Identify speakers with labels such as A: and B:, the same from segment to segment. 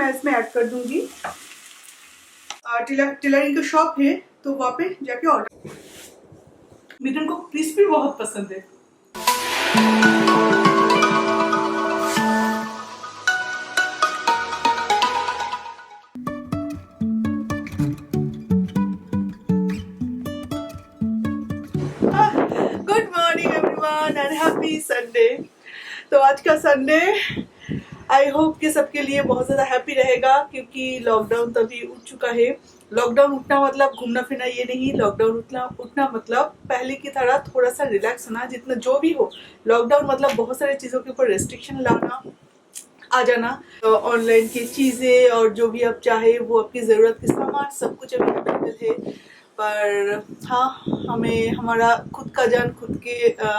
A: मैं इसमें ऐड कर दूंगी। टेलरिंग का शॉप है तो वहाँ पे जाके ऑर्डर। मिथुन को क्रिस्पी बहुत पसंद है। Good morning everyone and happy Sunday. तो आज का संडे आई होप कि सबके लिए बहुत ज़्यादा हैप्पी रहेगा, क्योंकि लॉकडाउन तभी उठ चुका है। लॉकडाउन उठना मतलब घूमना फिरना ये नहीं, लॉकडाउन उठना मतलब पहले की तरह थोड़ा सा रिलैक्स होना, जितना जो भी हो। लॉकडाउन मतलब बहुत सारी चीज़ों के ऊपर रेस्ट्रिक्शन लाना, आ जाना, तो ऑनलाइन की चीज़ें और जो भी आप चाहे वो आपकी ज़रूरत के सामान सब कुछ अभी अवेलेबल है। पर हाँ, हमें हमारा खुद का जान खुद के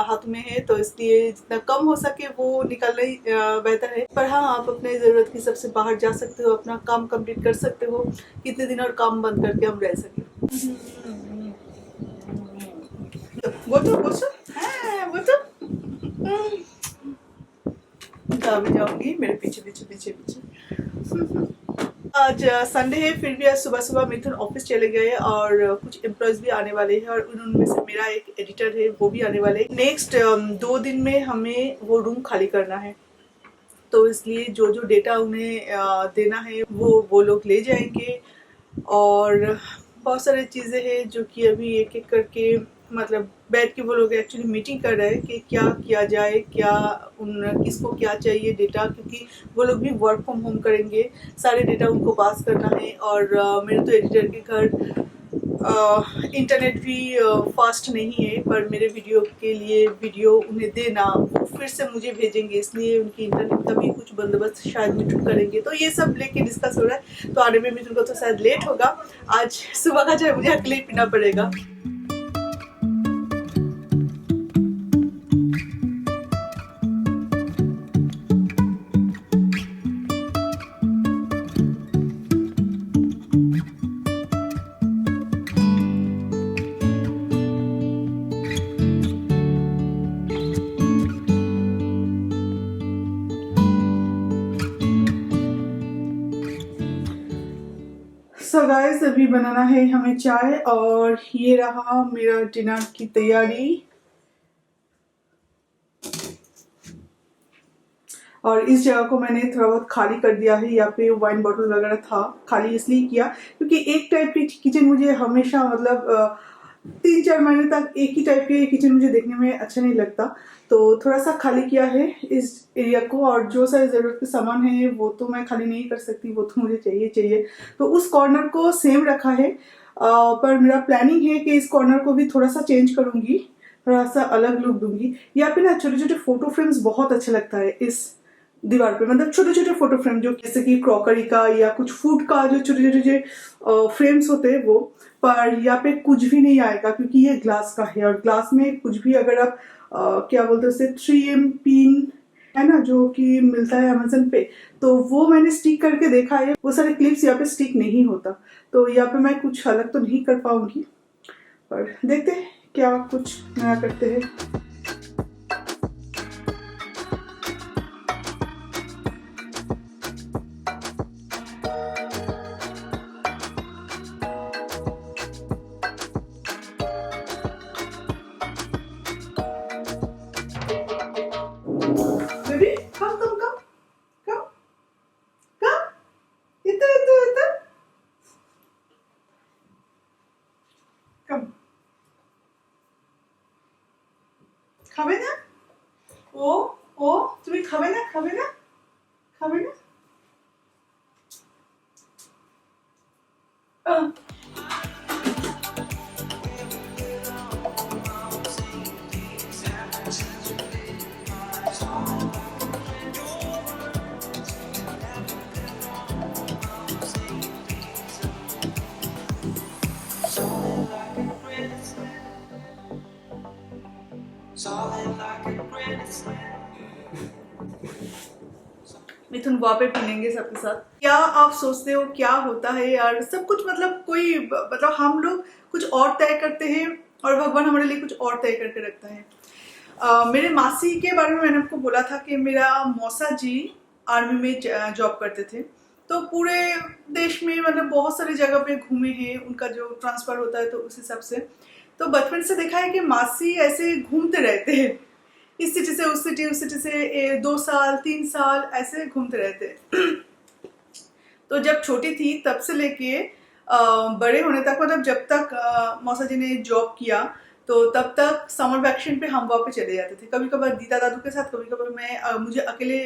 A: हाथ में है, तो इसलिए जितना कम हो सके वो निकालना ही बेहतर है। पर हाँ, आप अपने ज़रूरत के हिसाब से बाहर जा सकते हो, अपना काम कंप्लीट कर सकते हो। कितने दिन और काम बंद करके हम रह सके। वो तो जाऊंगी मेरे पीछे पीछे पीछे पीछे। आज संडे है, फिर भी आज सुबह सुबह मिथुन ऑफिस चले गए और कुछ एम्प्लॉयज भी आने वाले हैं, और उनमें से मेरा एक एडिटर है वो भी आने वाले हैं। नेक्स्ट 2 दिन में हमें वो रूम खाली करना है, तो इसलिए जो जो डेटा उन्हें देना है वो लोग ले जाएंगे। और बहुत सारी चीज़ें हैं जो कि अभी एक एक करके मतलब बैठ के वो लोग एक्चुअली मीटिंग कर रहे हैं कि क्या किया जाए, क्या किसको क्या चाहिए डेटा, क्योंकि वो लोग भी वर्क फ्रॉम होम करेंगे, सारे डेटा उनको पास करना है। और मेरे तो एडिटर के घर इंटरनेट भी फास्ट नहीं है, पर मेरे वीडियो के लिए वीडियो उन्हें देना वो फिर से मुझे भेजेंगे, इसलिए उनकी इंटरनेट का भी कुछ बंदोबस्त शायद मिथुन करेंगे। तो ये सब लेके डिस्कस हो रहा है, तो आने में मिथुन को तो शायद लेट होगा। आज सुबह का चाय मुझे अकेले ही पीना पड़ेगा। सो गाइस, अभी बनाना है हमें चाय, और ये रहा मेरा डिनर की तैयारी। और इस जगह को मैंने थोड़ा बहुत खाली कर दिया है, यहाँ पे वाइन बॉटल वगैरह था, खाली इसलिए किया क्योंकि एक टाइप की किचन मुझे हमेशा मतलब 3-4 महीने तक एक ही टाइप के किचन मुझे देखने में अच्छा नहीं लगता। तो थोड़ा सा खाली किया है इस एरिया को, और जो सारे ज़रूरत के सामान है वो तो मैं खाली नहीं कर सकती, वो तो मुझे चाहिए। तो उस कॉर्नर को सेम रखा है, पर मेरा प्लानिंग है कि इस कॉर्नर को भी थोड़ा सा चेंज करूंगी, थोड़ा सा अलग लुक दूंगी। यहाँ पे ना छोटे छोटे फोटो फ्रेम्स बहुत अच्छा लगता है इस दीवार पे, मतलब छोटे छोटे फोटो फ्रेम जो जैसे कि क्रॉकरी का या कुछ फूड का जो छोटे छोटे जो फ्रेम्स होते हैं वो। पर यहाँ पे कुछ भी नहीं आएगा क्योंकि ये ग्लास का है, और ग्लास में कुछ भी अगर आप क्या बोलते हैं उसे 3M पिन है ना, जो कि मिलता है अमेजन पे, तो वो मैंने स्टिक करके देखा है, वो सारे क्लिप्स यहाँ पे स्टिक नहीं होता। तो यहाँ पे मैं कुछ अलग तो नहीं कर पाऊंगी, पर देखते हैं क्या कुछ नया करते हैं। Baby, come. इधर. Come. खावे ना? ओ, तुम्हें खावे ना? मिथुन वहाँ पे पी लेंगे सबके साथ। क्या आप सोचते हो क्या होता है यार, सब कुछ मतलब कोई मतलब हम लोग कुछ और तय करते हैं और भगवान हमारे लिए कुछ और तय करके रखता है। मेरे मासी के बारे में मैंने आपको बोला था कि मेरा मौसा जी आर्मी में जॉब करते थे, तो पूरे देश में मतलब बहुत सारी जगह पे घूमे हैं, उनका जो ट्रांसफर होता है तो उस हिसाब से। तो बचपन से देखा है कि मासी ऐसे घूमते रहते हैं, इस सिटी से उस सिटी, उस सिटी से 2 साल 3 साल ऐसे घूमते रहते हैं। तो जब छोटी थी तब से लेके बड़े होने तक, मतलब जब तक मौसा जी ने जॉब किया तो तब तक समर वैकेशन पे हम वहाँ पे चले जाते थे, कभी कभार दीदा दादू के साथ, कभी कभार मैं मुझे अकेले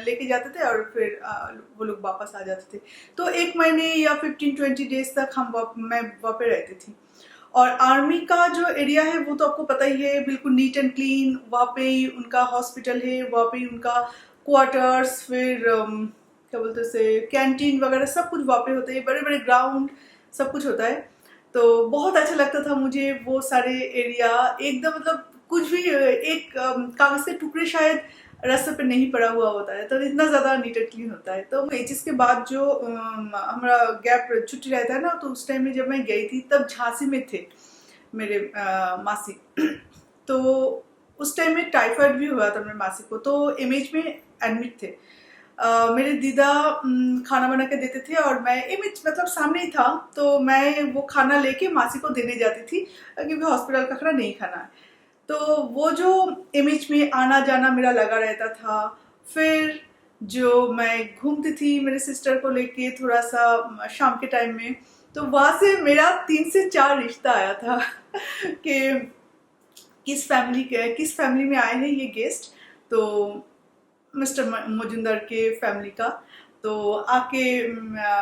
A: लेके जाते थे और फिर वो लोग वापस आ जाते थे। तो 1 महीने या 15-20 डेज तक मैं वहाँ पे रहती थी। और आर्मी का जो एरिया है वो तो आपको पता ही है, बिल्कुल नीट एंड क्लीन, वहाँ पे ही उनका हॉस्पिटल है, वहाँ पे ही उनका क्वार्टर्स, फिर क्या बोलते हैं कैंटीन वगैरह सब कुछ वहाँ पे होते हैं, बड़े बड़े ग्राउंड सब कुछ होता है। तो बहुत अच्छा लगता था मुझे वो सारे एरिया, एकदम मतलब कुछ भी एक कागज के टुकड़े शायद रास्ते पे नहीं पड़ा हुआ होता है, तो इतना ज्यादा नीट एंड क्लीन होता है। तो मैं चीज के बाद जो हमारा गैप छुट्टी रहता है ना, तो उस टाइम में जब मैं गई थी तब झांसी में थे मेरे मासी। तो उस टाइम में टाइफाइड भी हुआ था मेरे मासी को, तो एमएच में एडमिट थे। मेरे दीदा खाना बना के देते थे और मैं एमएच मतलब सामने ही था, तो मैं वो खाना लेके मासी को देने जाती थी क्योंकि हॉस्पिटल का खाना नहीं खाना है। तो वो जो एमएच में आना जाना मेरा लगा रहता था। फिर जो मैं घूमती थी मेरे सिस्टर को लेके थोड़ा सा शाम के टाइम में, तो वहां से मेरा 3 से 4 रिश्ता आया था कि किस फैमिली में आए हैं ये गेस्ट। तो मिस्टर मजुमदार के फैमिली का, तो आके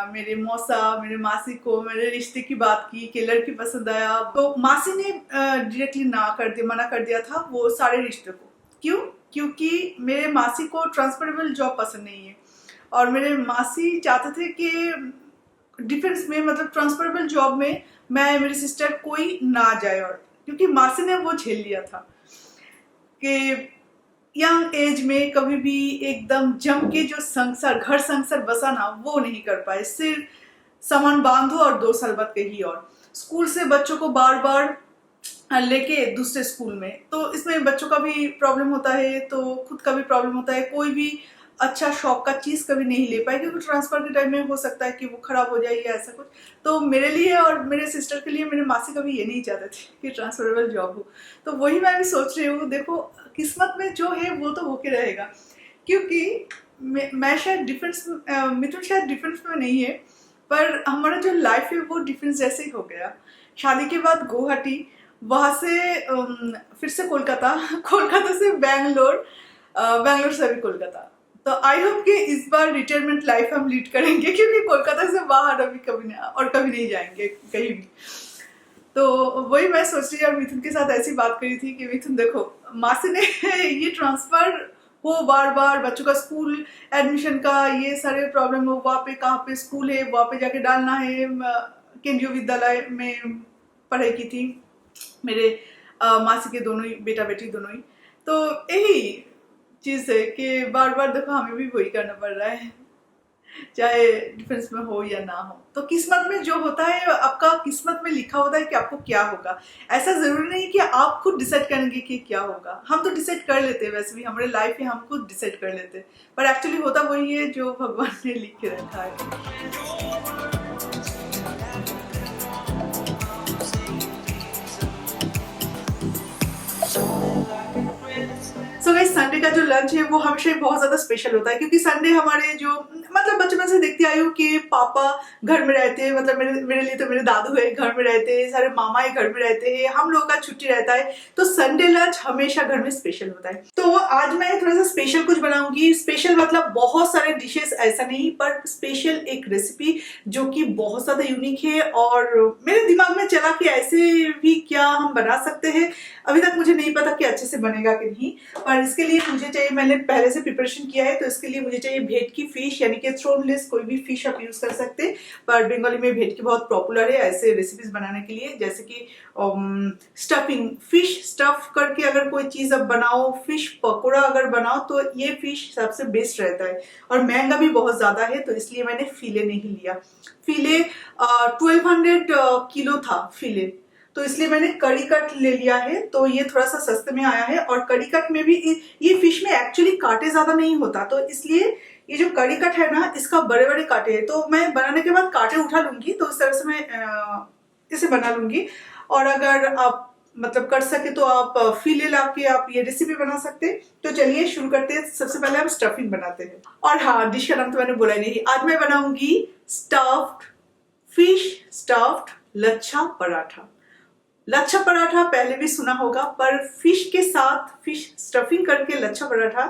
A: मेरे मौसा मेरे मासी को मेरे रिश्ते की बात की कि लड़की पसंद आया। तो मासी ने डायरेक्टली मना कर दिया था वो सारे रिश्ते को। क्यों? क्योंकि मेरे मासी को ट्रांसफरेबल जॉब पसंद नहीं है और मेरे मासी चाहते थे कि डिफेंस में मतलब ट्रांसफरेबल जॉब में मैं मेरी सिस्टर कोई ना जाए। और क्योंकि मासी ने वो झेल लिया था कि यंग एज में कभी भी एकदम जम के जो घर संसार बसाना वो नहीं कर पाए, सिर्फ सामान बांधो और 2 साल बाद कहीं और स्कूल से बच्चों को बार बार लेके दूसरे स्कूल में, तो इसमें बच्चों का भी प्रॉब्लम होता है, तो खुद का भी प्रॉब्लम होता है, कोई भी अच्छा शौक का चीज कभी नहीं ले पाए क्योंकि ट्रांसफर के टाइम में हो सकता है कि वो खराब हो जाए या ऐसा कुछ। तो मेरे लिए और मेरे सिस्टर के लिए मेरे मासी कभी ये नहीं चाहते थे कि ट्रांसफरेबल जॉब हो। तो वही मैं भी सोच रही हूँ, देखो किस्मत में जो है वो तो होके रहेगा। क्योंकि मैं शायद डिफेंस, मिथुन शायद डिफेंस में नहीं है, पर हमारा जो लाइफ है वो डिफेंस जैसे ही हो गया। शादी के बाद गुवाहाटी, वहां से फिर से कोलकाता, कोलकाता से बैंगलोर, बैंगलोर से भी कोलकाता। तो आई होप कि इस बार रिटायरमेंट लाइफ हम लीड करेंगे क्योंकि कोलकाता से बाहर अभी कभी नहीं और कभी नहीं जाएंगे कहीं भी। तो वही मैं सोच रही और मिथुन के साथ ऐसी बात करी थी कि मिथुन देखो मासी ने ये ट्रांसफर हो बार बार, बच्चों का स्कूल एडमिशन का ये सारे प्रॉब्लम हो, वहाँ पे कहाँ पे स्कूल है वहाँ पे जाके डालना है। केंद्रीय विद्यालय में पढ़ाई की थी मेरे मासी के दोनों ही बेटा बेटी दोनों ही। तो यही चीज है कि बार बार देखो हमें भी वही करना पड़ रहा है, चाहे डिफेंस में हो या ना हो। तो किस्मत में जो होता है, आपका किस्मत में लिखा होता है कि आपको क्या होगा। ऐसा जरूरी नहीं कि आप खुद डिसाइड करेंगे कि क्या होगा, हम तो डिसाइड कर लेते हैं, वैसे भी हमारे लाइफ में हम खुद डिसाइड कर लेते हैं, पर एक्चुअली होता वही है जो भगवान ने लिख के रखा है। सो गाइस संडे का जो लंच है वो हमेशा बहुत ज्यादा स्पेशल होता है क्योंकि संडे हमारे जो मतलब बचपन से देखती आई हूँ कि पापा घर में रहते हैं, मतलब मेरे लिए तो मेरे दादू है घर में रहते हैं, सारे मामा है घर में रहते हैं, हम लोग का छुट्टी रहता है, तो संडे लंच हमेशा घर में स्पेशल होता है। तो आज मैं थोड़ा सा स्पेशल कुछ बनाऊंगी। स्पेशल मतलब बहुत सारे डिशेस ऐसा नहीं, पर स्पेशल एक रेसिपी जो कि बहुत ज्यादा यूनिक है और मेरे दिमाग में चला कि ऐसे भी क्या हम बना सकते हैं। अभी तक मुझे नहीं पता कि अच्छे से बनेगा कि नहीं, पर इसके लिए मुझे चाहिए, मैंने पहले से प्रिपरेशन किया है, तो इसके लिए मुझे चाहिए भेट की फिश, यानी कि थ्रोनलेस कोई भी फिश आप यूज कर सकते हैं, पर बंगाली में भेट की बहुत पॉपुलर है ऐसे रेसिपीज बनाने के लिए। जैसे कि स्टफिंग, फिश स्टफ करके अगर कोई चीज आप बनाओ, फिश पकौड़ा अगर बनाओ, तो ये फिश सबसे बेस्ट रहता है और महंगा भी बहुत ज्यादा है, तो इसलिए मैंने फिले नहीं लिया। फिले 1200 किलो था फिले, तो इसलिए मैंने कड़ी कट ले लिया है, तो ये थोड़ा सा सस्ते में आया है। और कड़ी कट में भी ये फिश में एक्चुअली कांटे ज्यादा नहीं होता, तो इसलिए ये जो कड़ी कट है ना, इसका बड़े बड़े कांटे हैं, तो मैं बनाने के बाद कांटे उठा लूंगी, तो इस तरह से मैं इसे बना लूंगी। और अगर आप मतलब कर सके तो आप फीले ला के आप ये रेसिपी बना सकते हैं। तो चलिए शुरू करते हैं। सबसे पहले हम स्टफिंग बनाते हैं। और हाँ, डिश का नाम तो मैंने बोला ही नहीं। आज मैं बनाऊंगी stuffed fish stuffed lachha paratha. Lachha paratha पहले भी सुना होगा, पर फिश के साथ फिश स्टफिंग करके लच्छा पराठा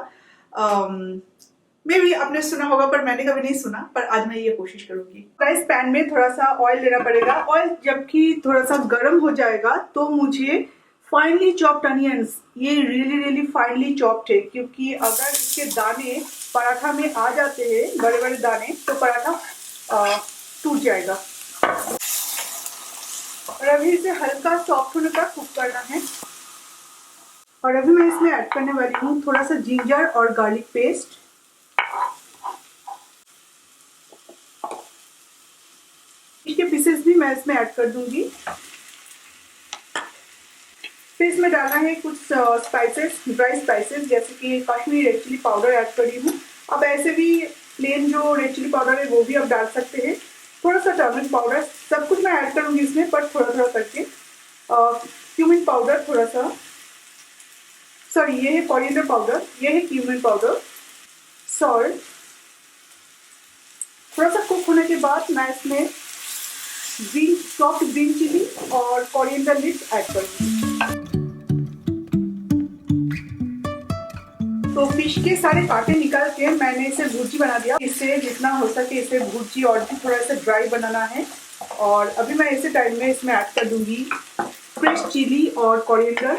A: मे भी आपने सुना होगा, पर मैंने कभी नहीं सुना। पर आज मैं ये कोशिश करूंगी। गाइस, पैन में थोड़ा सा ऑयल लेना पड़ेगा। ऑयल जबकि थोड़ा सा गर्म हो जाएगा तो मुझे फाइनली चॉप्ड अनियंस, ये रियली फाइनली चॉप्ड है, क्योंकि अगर इसके दाने पराठा में आ जाते हैं, बड़े बड़े दाने, तो पराठा टूट जाएगा। और अभी इसे हल्का सॉफ्ट होने तक कुक करना है। और अभी मैं इसमें ऐड करने वाली हूँ थोड़ा सा जिंजर और गार्लिक पेस्ट। इसके पीसेस भी मैं इसमें ऐड कर दूंगी। फिर इसमें डालना है कुछ स्पाइसेस, ड्राई स्पाइसेस, जैसे कि Kashmiri red chilli powder add करी हूँ। अब ऐसे भी प्लेन जो रेड चिली पाउडर है वो भी आप डाल सकते हैं। थोड़ा सा टर्मरिक पाउडर, सब कुछ मैं ऐड करूंगी इसमें, पर थोड़ा थोड़ा करके। क्यूमिन पाउडर थोड़ा सा, सॉरी ये है कोरिएंडर पाउडर, ये है क्यूमिन पाउडर। सॉल्ट। थोड़ा सा कुक होने के बाद मैं इसमें सॉफ्ट ग्रीन चिली और कोरिएंडर लीव्स ऐड करूंगी। तो फिश के सारे कांटे निकाल के मैंने इसे भुर्जी बना दिया। इससे जितना हो सके इसे भुर्जी और भी थोड़ा सा ड्राई बनाना है। और अभी मैं इसे टाइम में इसमें ऐड कर दूंगी फ्रेश चिली और कोरिएंडर।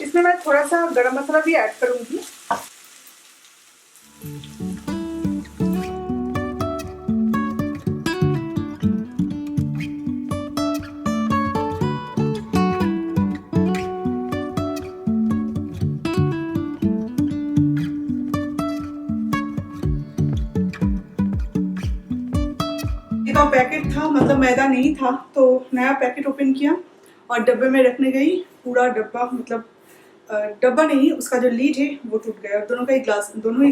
A: इसमें मैं थोड़ा सा गरम मसाला भी ऐड करूंगी। का पैकेट था, मतलब मैदा नहीं था, तो नया पैकेट ओपन किया और डब्बे में रखने गई। पूरा डब्बा, मतलब डब्बा नहीं, उसका जो लीड है वो टूट गया। दोनों ही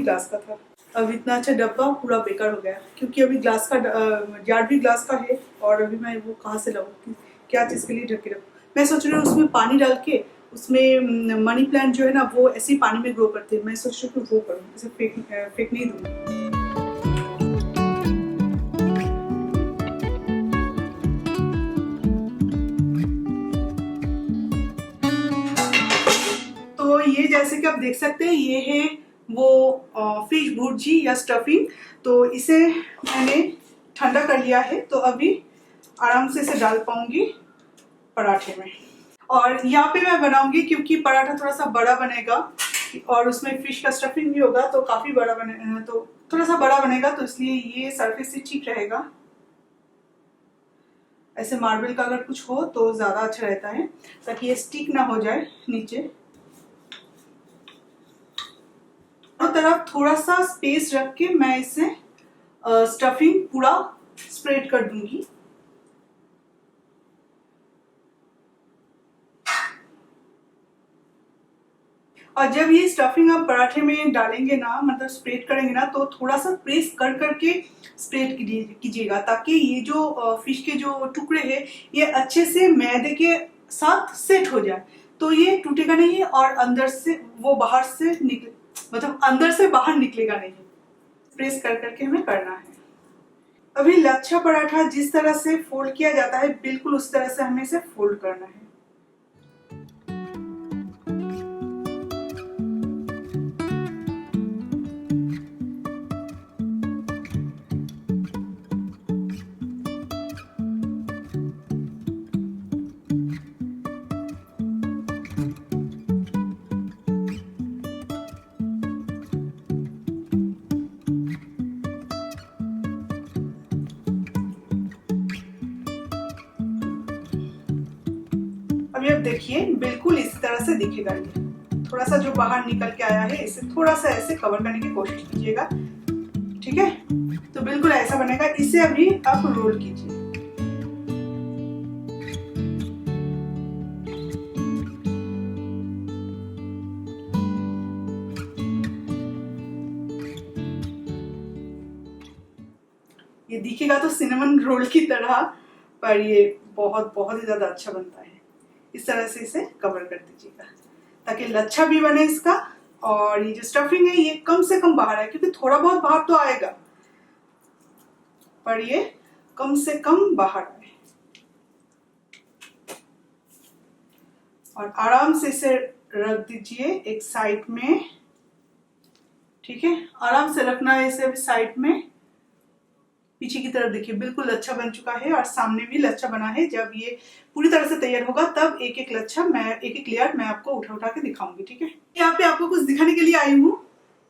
A: ग्लास का था। अब इतना अच्छा डब्बा पूरा बेकार हो गया, क्योंकि अभी ग्लास का जार भी ग्लास का है। और अभी मैं वो कहाँ से लाऊँ, क्या चीज़ के लिए ढक के रखूँ। मैं सोच रही हूँ उसमें पानी डाल के, उसमें मनी प्लांट जो है ना वो ऐसे ही पानी में ग्रो करते हैं। मैं सोच रही हूँ वो करूँ, इसे फेंक नहीं दूँगी। तो ये जैसे कि आप देख सकते हैं, ये है वो फिश भुर्जी या स्टफिंग। तो इसे मैंने ठंडा कर लिया है, तो अभी आराम से इसे डाल पाऊंगी पराठे में। और यहाँ पे मैं बनाऊंगी क्योंकि पराठा थोड़ा सा बड़ा बनेगा और उसमें फिश का स्टफिंग भी होगा, तो काफी बड़ा बने, तो थोड़ा सा बड़ा बनेगा, तो इसलिए ये सरफेस से ठीक रहेगा। ऐसे मार्बल का अगर कुछ हो तो ज्यादा अच्छा रहता है, ताकि ये स्टिक ना हो जाए नीचे। तरफ थोड़ा सा स्पेस रख के मैं इसे स्टफिंग पूरा स्प्रेड कर दूंगी। और जब ये स्टफिंग आप पराठे में डालेंगे ना, मतलब स्प्रेड करेंगे ना, तो थोड़ा सा प्रेस कर करके स्प्रेड कीजिएगा, ताकि ये जो फिश के जो टुकड़े हैं ये अच्छे से मैदे के साथ सेट हो जाए, तो ये टूटेगा नहीं और अंदर से वो बाहर से निकले, मतलब अंदर से बाहर निकलेगा नहीं। प्रेस कर करके हमें करना है। अभी लच्छा पराठा जिस तरह से फोल्ड किया जाता है, बिल्कुल उस तरह से हमें इसे फोल्ड करना है। अभी आप देखिए, बिल्कुल इस तरह से दिखेगा। ये थोड़ा सा जो बाहर निकल के आया है, इसे थोड़ा सा ऐसे कवर करने की कोशिश कीजिएगा, ठीक है। तो बिल्कुल ऐसा बनेगा। इसे अभी आप रोल कीजिए। ये दिखेगा तो सिनेमन रोल की तरह, पर ये बहुत बहुत ही ज़्यादा अच्छा बनता है। इस तरह से इसे कवर कर दीजिएगा ताकि लच्छा भी बने इसका, और ये जो स्टफिंग है ये कम से कम बाहर है, क्योंकि थोड़ा बहुत बाहर तो आएगा पर ये कम से कम बाहर आए। और आराम से इसे रख दीजिए एक साइड में, ठीक है, आराम से रखना है इसे साइड में। पीछे की तरफ देखिए बिल्कुल लच्छा बन चुका है और सामने भी लच्छा बना है। जब ये पूरी तरह से तैयार होगा तब एक एक लच्छा मैं, एक एक लेयर मैं आपको उठा उठा के दिखाऊंगी, ठीक है। यहाँ पे आपको कुछ दिखाने के लिए आई हूँ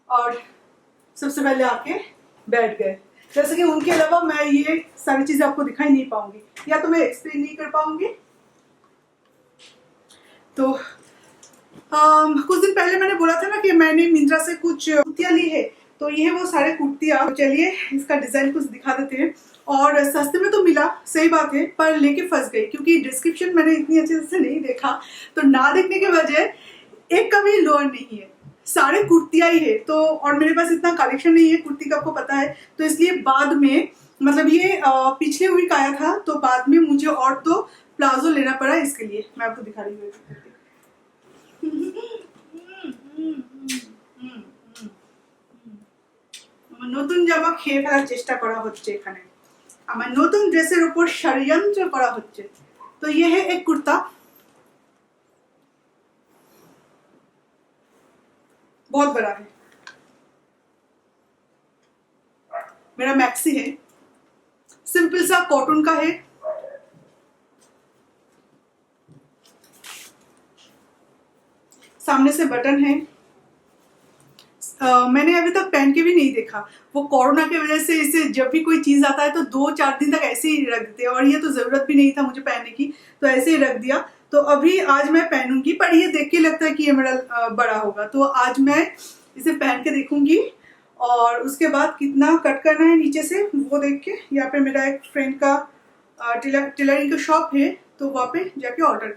A: और सबसे पहले आके बैठ गए। जैसे कि उनके अलावा मैं ये सारी चीजें आपको दिखाई नहीं पाऊंगी, या तो मैं एक्सप्लेन नहीं कर पाऊंगी। तो कुछ दिन पहले मैंने बोला था ना कि मैंने मिंत्रा से कुछ कुर्तियां ली है, तो ये वो सारे कुर्तियां। चलिए इसका डिजाइन कुछ दिखा देते हैं। और सस्ते में तो मिला, सही बात है, पर लेके फंस गई क्योंकि डिस्क्रिप्शन मैंने इतनी अच्छे से नहीं देखा। तो ना देखने के वजह एक का भी लोअर नहीं है, सारे कुर्तियां ही है। तो और मेरे पास इतना कलेक्शन नहीं है कुर्ती का, आपको पता है। तो इसलिए बाद में, मतलब ये पिछले वीक आया था, तो बाद में मुझे और तो प्लाजो लेना पड़ा। इसके लिए मैं आपको दिखा रही हूँ। নতুন জামা খেয়ে ফেলার চেষ্টা করা হচ্ছে এখানে, আমার নতুন ড্রেসের উপর ষড়যন্ত্র করা হচ্ছে। तो ये है एक कुर्ता, बहुत बड़ा है, मेरा मैक्सी है, सिंपल सा कॉटन का है। सामने से बटन है। मैंने अभी तक पहन के भी नहीं देखा, वो कोरोना की वजह से इसे जब भी कोई चीज आता है तो 2-4 दिन तक ऐसे ही रख देते हैं, और ये तो जरूरत भी नहीं था मुझे पहनने की, तो ऐसे ही रख दिया। तो अभी आज मैं पहनूंगी, पर ये देख के लगता है कि ये मेरा बड़ा होगा, तो आज मैं इसे पहन के देखूंगी। और उसके बाद कितना कट करना है नीचे से वो देख के, यहाँ पे मेरा एक फ्रेंड का टेलरिंग का शॉप है, तो वहाँ पे जाके ऑर्डर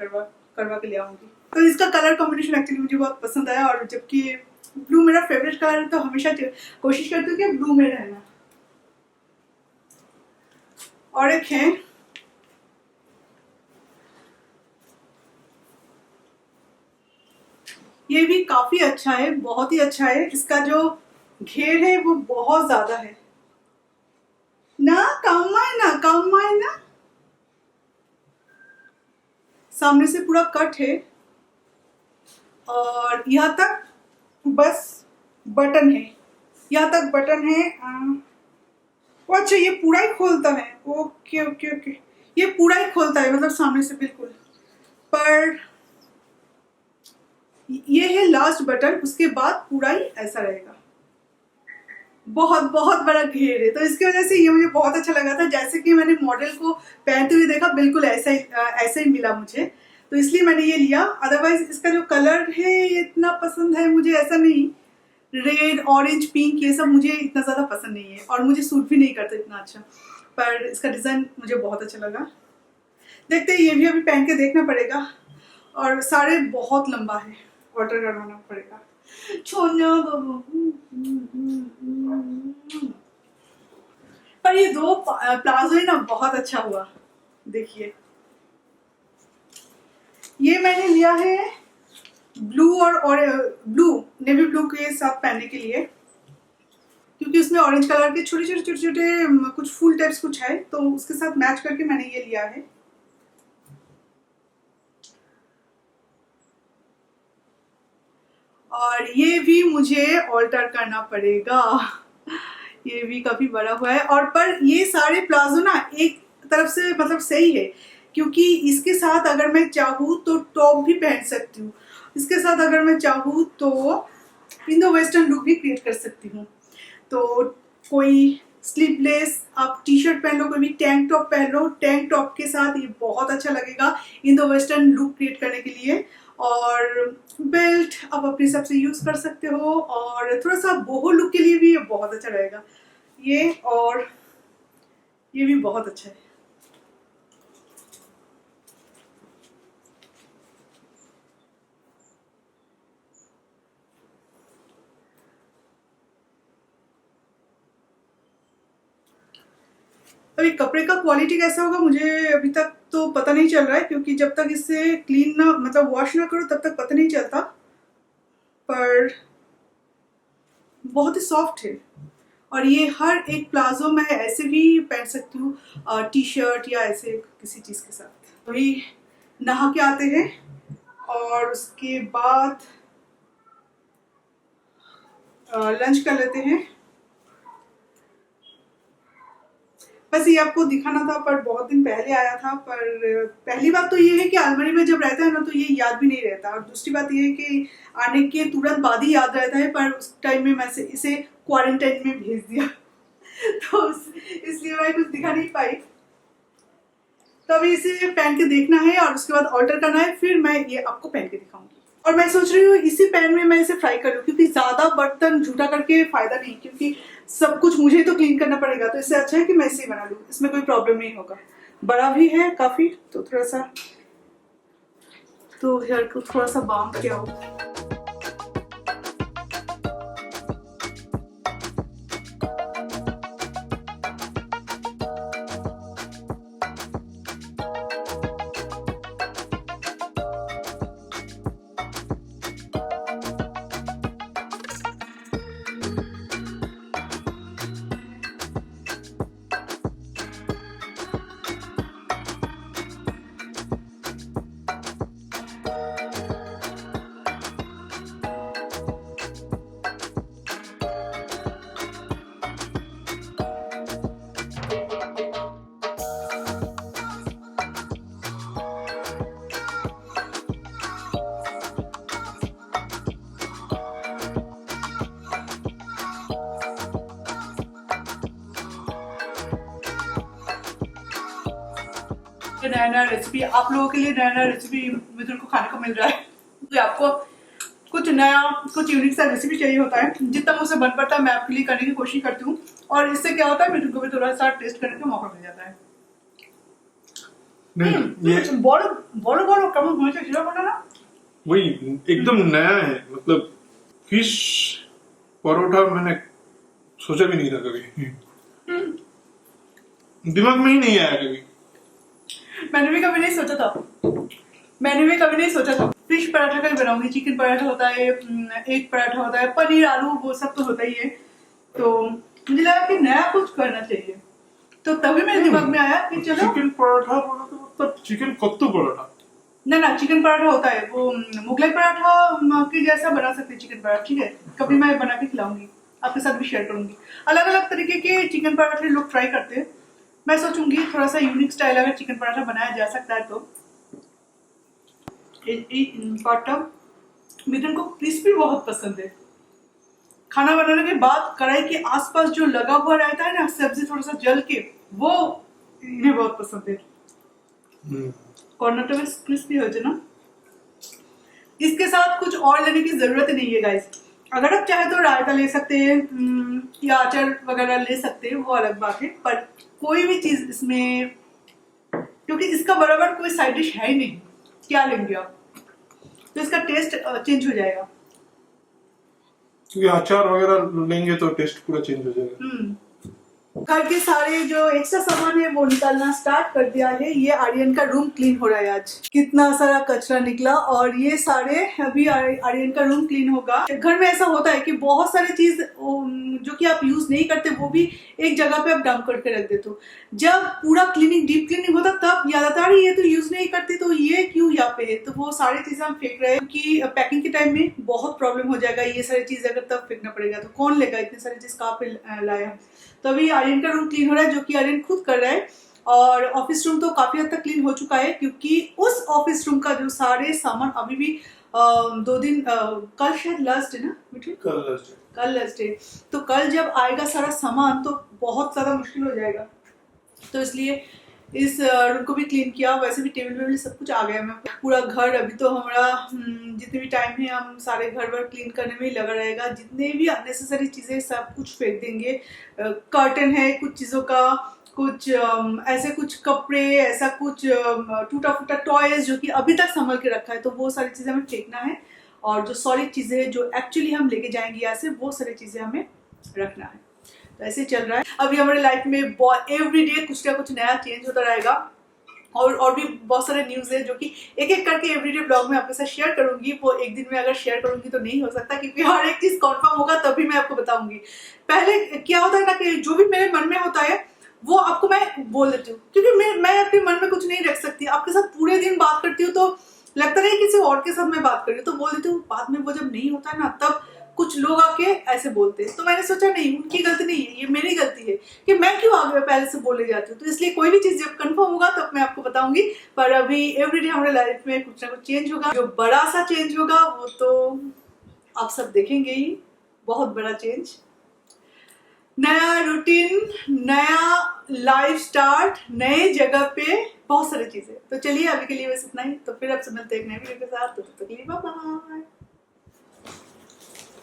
A: करवा के ले आऊंगी। तो इसका कलर कॉम्बिनेशन एक्चुअली मुझे बहुत पसंद आया, और जबकि ब्लू मेरा फेवरेट कलर है, तो हमेशा कोशिश करती हूँ कि ब्लू में रहना। और एक है ये भी काफी अच्छा है, बहुत ही अच्छा है। इसका जो घेर है वो बहुत ज्यादा है ना, काम आए ना। सामने से पूरा कट है और यहाँ तक बस बटन है, यहाँ तक बटन है। अच्छा ये पूरा ही खोलता है, ओके ओके ओके, ये पूरा ही खोलता है, मतलब सामने से बिल्कुल। पर ये है लास्ट बटन, उसके बाद पूरा ही ऐसा रहेगा। बहुत बहुत बड़ा घेर है, तो इसकी वजह से ये मुझे बहुत अच्छा लगा था। जैसे कि मैंने मॉडल को पहनते हुए देखा, बिल्कुल ऐसा ही मिला मुझे, तो इसलिए मैंने ये लिया। अदरवाइज इसका जो कलर है ये इतना पसंद है मुझे, ऐसा नहीं, रेड ऑरेंज पिंक ये सब मुझे इतना ज़्यादा पसंद नहीं है, और मुझे सूट भी नहीं करता इतना अच्छा। पर इसका डिज़ाइन मुझे बहुत अच्छा लगा। देखते हैं, ये भी अभी पहन के देखना पड़ेगा। और सारे बहुत लंबा है, ऑर्डर करवाना पड़ेगा। छोड़ना बाबू। पर ये 2 प्लाजो है ना, बहुत अच्छा हुआ। देखिए ये मैंने लिया है ब्लू और ब्लू, नेवी ब्लू के साथ पहनने के लिए, क्योंकि उसमें ऑरेंज कलर के छोटे छोटे कुछ फूल टाइप्स कुछ है, तो उसके साथ मैच करके मैंने ये लिया है। और ये भी मुझे ऑल्टर करना पड़ेगा, ये भी काफी बड़ा हुआ है। और पर ये सारे प्लाजो ना एक तरफ से मतलब सही है, क्योंकि इसके साथ अगर मैं चाहूँ तो टॉप भी पहन सकती हूँ, इसके साथ अगर मैं चाहूँ तो इंडो वेस्टर्न लुक भी क्रिएट कर सकती हूँ। तो कोई स्लीवलेस आप टी शर्ट पहन लो, कोई भी टैंक टॉप पहन लो, टैंक टॉप के साथ ये बहुत अच्छा लगेगा इंडो वेस्टर्न लुक क्रिएट करने के लिए। और बेल्ट आप अपने हिसाब से यूज कर सकते हो, और थोड़ा सा बोहो लुक के लिए भी ये बहुत अच्छा रहेगा ये। और ये भी बहुत अच्छा है। अभी कपड़े का क्वालिटी कैसा होगा मुझे अभी तक तो पता नहीं चल रहा है, क्योंकि जब तक इसे क्लीन ना मतलब वॉश ना करो तब तक पता नहीं चलता, पर बहुत ही सॉफ्ट है। और ये हर एक प्लाजो मैं ऐसे भी पहन सकती हूँ टी शर्ट या ऐसे किसी चीज़ के साथ। अभी नहा के आते हैं और उसके बाद लंच कर लेते हैं। बस ये आपको दिखाना था, पर बहुत दिन पहले आया था। पर पहली बात तो ये है कि अलमारी में जब रहता है ना तो ये याद भी नहीं रहता, और दूसरी बात ये है कि आने के तुरंत बाद ही याद रहता है, पर उस टाइम में मैं इसे क्वारंटाइन में भेज दिया तो इसलिए मैं कुछ दिखा नहीं पाई। तो अभी इसे पहन के देखना है और उसके बाद ऑल्टर करना है, फिर मैं ये आपको पहन के दिखाऊंगी। और मैं सोच रही हूँ इसी पैन में मैं इसे फ्राई कर लूँ, क्योंकि ज्यादा बर्तन झूठा करके फायदा नहीं, क्योंकि सब कुछ मुझे तो क्लीन करना पड़ेगा। तो इससे अच्छा है कि मैं इसे बना लूँ, इसमें कोई प्रॉब्लम नहीं होगा। बड़ा भी है काफी, तो थोड़ा सा तो हेयर को थोड़ा सा बाम किया हो। नया नया रेसिपी आप लोगों के लिए, नया नया रेसिपी मिथुन को खाने को मिल रहा है। तो आपको कुछ नया, कुछ यूनिक सा रेसिपी चाहिए होता है, जितना मुझसे बन पड़ता है मैं आपके लिए करने की कोशिश करती हूँ। और इससे क्या होता है, मिथुन को भी थोड़ा सा टेस्ट करने का मौका मिल जाता है।
B: नहीं ये
A: बोलो बोलो बोलो कम होने से खिला बोला ना,
B: वही एकदम नया है। मतलब फिश परोठा मैंने सोचा भी नहीं था कभी, दिमाग में ही नहीं आया कभी।
A: मैंने भी कभी नहीं सोचा था। फिश पराठा कभी बनाऊंगी, चिकन पराठा होता है, एग पराठा होता है, पनीर आलू वो सब तो होता ही है। तो मुझे लगा कि नया कुछ करना चाहिए, तो तभी मेरे दिमाग में आया कि चलो
B: चिकन पराठा बोला तो मतलब चिकन कत्तू पराठा
A: ना चिकन पराठा होता है वो, मुगलाई पराठा के जैसा बना सकते हैं चिकन पराठा। ठीक है, कभी मैं बना के खिलाऊंगी, आपके साथ भी शेयर करूंगी। अलग अलग तरीके के चिकन पराठे लोग ट्राई करते हैं, मैं सोचूंगी थोड़ा सा यूनिक स्टाइल अगर चिकन पराठा बनाया जा सकता है तो। मिथुन को क्रिस्पी बहुत पसंद है। खाना बनाने के बाद कढ़ाई के आसपास जो लगा हुआ रहता है ना सब्जी, थोड़ा सा जल के, वो इन्हें बहुत पसंद है। कॉर्नर तो क्रिस्पी हो जाए ना। इसके साथ कुछ और लेने की जरूरत नहीं है गाइस। अगर आप चाहे तो रायता ले सकते हैं या अचार वगैरह ले सकते हैं, वो अलग बात है। पर कोई भी चीज इसमें, क्योंकि इसका बराबर कोई साइड डिश है ही नहीं, क्या लेंगे आप, तो इसका टेस्ट चेंज हो जाएगा।
B: क्योंकि अचार वगैरह लेंगे तो टेस्ट पूरा चेंज हो जाएगा।
A: घर के सारे जो एक्स्ट्रा सामान है वो निकालना स्टार्ट कर दिया है। ये आर्यन का रूम क्लीन हो रहा है। आज कितना सारा कचरा निकला, और ये सारे अभी आर्यन का रूम क्लीन होगा। घर में ऐसा होता है कि बहुत सारी चीज जो कि आप यूज नहीं करते वो भी एक जगह पे आप डंप करके रख देते हो। जब पूरा क्लीनिंग, डीप क्लीनिंग होता तब याद आता है ये तो यूज नहीं करते, तो ये क्यों यहाँ पे है। तो वो सारी चीजें हम फेंक रहे हैं, क्योंकि पैकिंग के टाइम में बहुत प्रॉब्लम हो जाएगा। ये सारी चीज अगर तब फेंकना पड़ेगा तो कौन लेगा इतनी सारी चीज कहाँ पे लाया। तो अभी आर्यन का रूम क्लीन हो रहा है, जो कि आर्यन खुद कर रहा है। और ऑफिस रूम तो काफी हद तक क्लीन हो चुका है, क्योंकि उस ऑफिस रूम का जो सारे सामान अभी भी 2 दिन, कल शायद लास्ट है ना मिठू, कल लास्ट है। तो कल जब आएगा सारा सामान तो बहुत ज्यादा मुश्किल हो जाएगा। तो इसलिए इस रूम को भी क्लीन किया। वैसे भी टेबल वेबल सब कुछ आ गया। मैं पूरा घर, अभी तो हमारा जितने भी टाइम है हम सारे घर वर क्लीन करने में ही लगा रहेगा। जितने भी अननेसेसरी चीजें सब कुछ फेंक देंगे। कर्टन है कुछ चीजों का, कुछ ऐसे कुछ कपड़े, ऐसा कुछ टूटा फूटा टॉयज जो कि अभी तक संभल के रखा है, तो वो सारी चीजें हमें फेंकना है। और जो सॉलिड चीजें जो एक्चुअली हम लेके जाएंगे यहाँ से, वो सारी चीजें हमें रखना है। ऐसे चल रहा है। अभी हमारे लाइफ में एवरीडे कुछ ना कुछ नया चेंज होता रहेगा और भी बहुत सारे न्यूज़ है जो कि एक एक करके एवरीडे ब्लॉग में आपके साथ शेयर करूंगी। वो एक दिन में अगर शेयर करूंगी तो नहीं हो सकता, क्योंकि हर एक चीज कंफर्म होगा तभी मैं आपको बताऊंगी। पहले क्या होता है ना कि जो भी मेरे मन में होता है वो आपको मैं बोल देती हूँ, क्योंकि मैं अपने मन में कुछ नहीं रख सकती। आपके साथ पूरे दिन बात करती हूँ तो लगता नहीं किसी और के साथ मैं बात कर रही हूँ, तो बोल देती हूँ। बाद में वो जब नहीं होता है ना, तब कुछ लोग आके ऐसे बोलते हैं, तो मैंने सोचा नहीं, उनकी गलती नहीं है, ये मेरी गलती है कि मैं क्यों आगे पहले से बोले जाती हूँ। तो इसलिए कोई भी चीज जब कंफर्म होगा तब मैं आपको बताऊंगी। पर अभी एवरीडे हमारे लाइफ में कुछ ना कुछ चेंज होगा। जो बड़ा सा चेंज होगा वो तो आप सब देखेंगे ही, बहुत बड़ा चेंज, नया रूटीन, नया लाइफ स्टार्ट, नए जगह पे, बहुत सारी चीजें। तो चलिए अभी के लिए बस इतना ही, तो फिर आपसे मिलते हैं एक नए वीडियो के साथ। तो तब तक के लिए बाय बाय।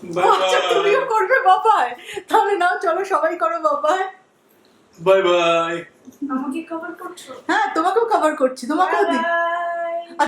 A: আচ্ছা তুমিও করবে বাবাই, তাহলে নাও চলো সবাই করো বাবাই।
B: Bye bye.
C: আমাকে কভার করছো?
A: হ্যাঁ তোমাকেও কভার করছি, তোমাকেও দিই।